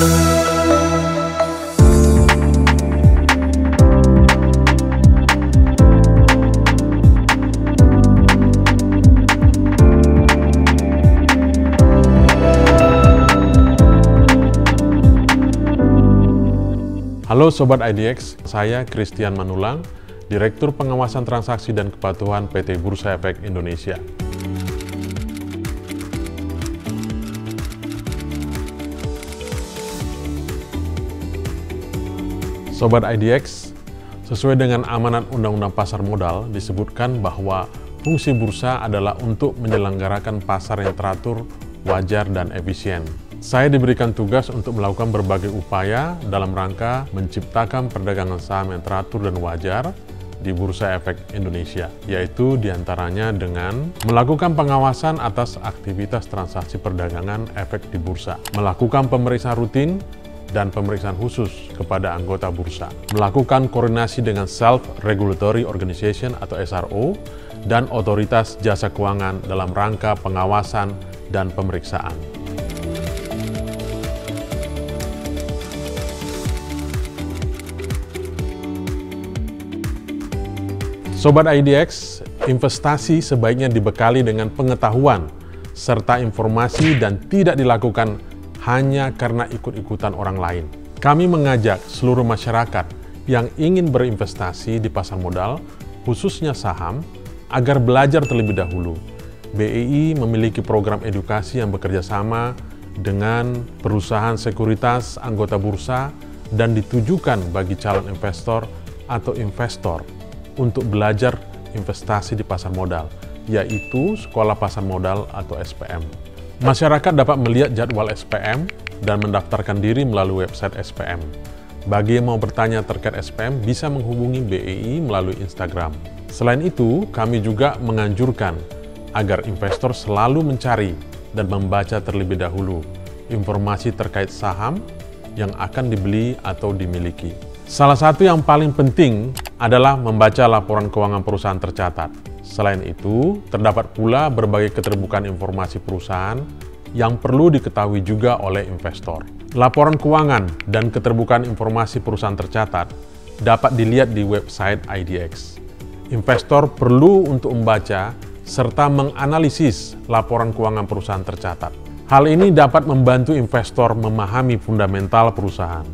Halo Sobat IDX, saya Christian Manulang, Direktur Pengawasan Transaksi dan Kepatuhan PT Bursa Efek Indonesia. Sobat IDX, sesuai dengan amanat Undang-Undang Pasar Modal disebutkan bahwa fungsi bursa adalah untuk menyelenggarakan pasar yang teratur, wajar, dan efisien. Saya diberikan tugas untuk melakukan berbagai upaya dalam rangka menciptakan perdagangan saham yang teratur dan wajar di Bursa Efek Indonesia, yaitu diantaranya dengan melakukan pengawasan atas aktivitas transaksi perdagangan efek di bursa, melakukan pemeriksaan rutin dan pemeriksaan khusus kepada anggota bursa, melakukan koordinasi dengan Self-Regulatory Organization atau SRO dan otoritas jasa keuangan dalam rangka pengawasan dan pemeriksaan. Sobat IDX, investasi sebaiknya dibekali dengan pengetahuan serta informasi dan tidak dilakukan hanya karena ikut-ikutan orang lain. Kami mengajak seluruh masyarakat yang ingin berinvestasi di pasar modal, khususnya saham, agar belajar terlebih dahulu. BEI memiliki program edukasi yang bekerja sama dengan perusahaan sekuritas anggota bursa dan ditujukan bagi calon investor atau investor untuk belajar investasi di pasar modal, yaitu Sekolah Pasar Modal atau SPM. Masyarakat dapat melihat jadwal SPM dan mendaftarkan diri melalui website SPM. Bagi yang mau bertanya terkait SPM, bisa menghubungi BEI melalui Instagram. Selain itu, kami juga menganjurkan agar investor selalu mencari dan membaca terlebih dahulu informasi terkait saham yang akan dibeli atau dimiliki. Salah satu yang paling penting adalah membaca laporan keuangan perusahaan tercatat. Selain itu, terdapat pula berbagai keterbukaan informasi perusahaan yang perlu diketahui juga oleh investor. Laporan keuangan dan keterbukaan informasi perusahaan tercatat dapat dilihat di website IDX. Investor perlu untuk membaca serta menganalisis laporan keuangan perusahaan tercatat. Hal ini dapat membantu investor memahami fundamental perusahaan,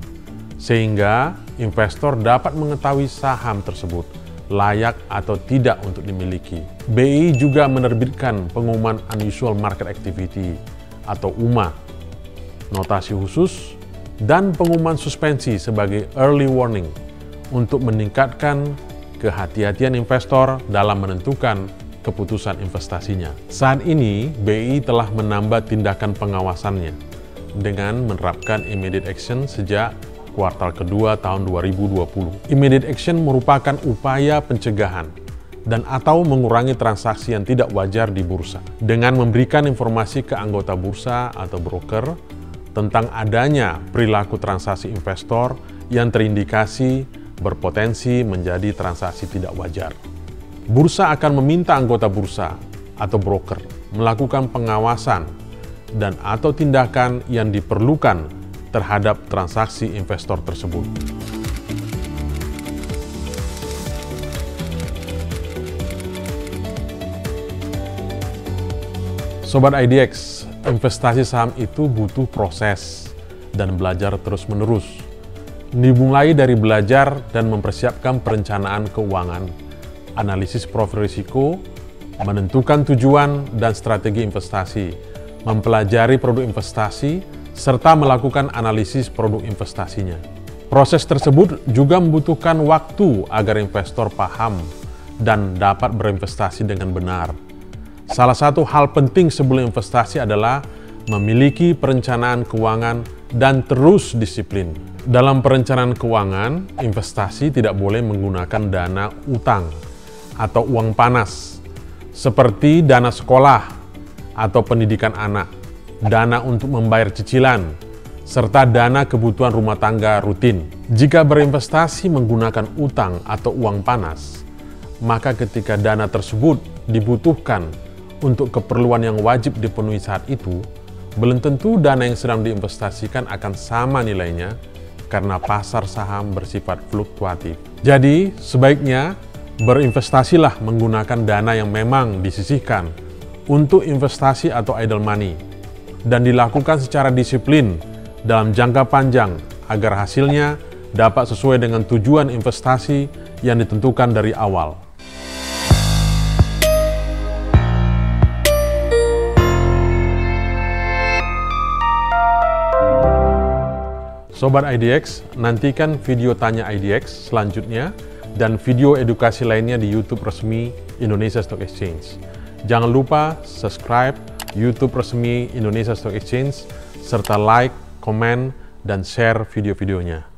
sehingga investor dapat mengetahui saham tersebut layak atau tidak untuk dimiliki. BEI juga menerbitkan pengumuman Unusual Market Activity atau UMA, notasi khusus, dan pengumuman suspensi sebagai early warning untuk meningkatkan kehati-hatian investor dalam menentukan keputusan investasinya. Saat ini, BEI telah menambah tindakan pengawasannya dengan menerapkan immediate action sejak kuartal kedua tahun 2020. Immediate action merupakan upaya pencegahan dan atau mengurangi transaksi yang tidak wajar di bursa dengan memberikan informasi ke anggota bursa atau broker tentang adanya perilaku transaksi investor yang terindikasi berpotensi menjadi transaksi tidak wajar. Bursa akan meminta anggota bursa atau broker melakukan pengawasan dan atau tindakan yang diperlukan terhadap transaksi investor tersebut. Sobat IDX, investasi saham itu butuh proses dan belajar terus-menerus. Dimulai dari belajar dan mempersiapkan perencanaan keuangan, analisis profil risiko, menentukan tujuan dan strategi investasi, mempelajari produk investasi, serta melakukan analisis produk investasinya. Proses tersebut juga membutuhkan waktu agar investor paham dan dapat berinvestasi dengan benar. Salah satu hal penting sebelum investasi adalah memiliki perencanaan keuangan dan terus disiplin. Dalam perencanaan keuangan, investasi tidak boleh menggunakan dana utang atau uang panas, seperti dana sekolah atau pendidikan anak, dana untuk membayar cicilan, serta dana kebutuhan rumah tangga rutin. Jika berinvestasi menggunakan utang atau uang panas, maka ketika dana tersebut dibutuhkan untuk keperluan yang wajib dipenuhi saat itu, belum tentu dana yang sedang diinvestasikan akan sama nilainya karena pasar saham bersifat fluktuatif. Jadi, sebaiknya berinvestasilah menggunakan dana yang memang disisihkan untuk investasi atau idle money dan dilakukan secara disiplin dalam jangka panjang agar hasilnya dapat sesuai dengan tujuan investasi yang ditentukan dari awal. Sobat IDX, nantikan video Tanya IDX selanjutnya dan video edukasi lainnya di YouTube resmi Indonesia Stock Exchange. Jangan lupa subscribe YouTube resmi Indonesia Stock Exchange, serta like, komen, dan share video-videonya.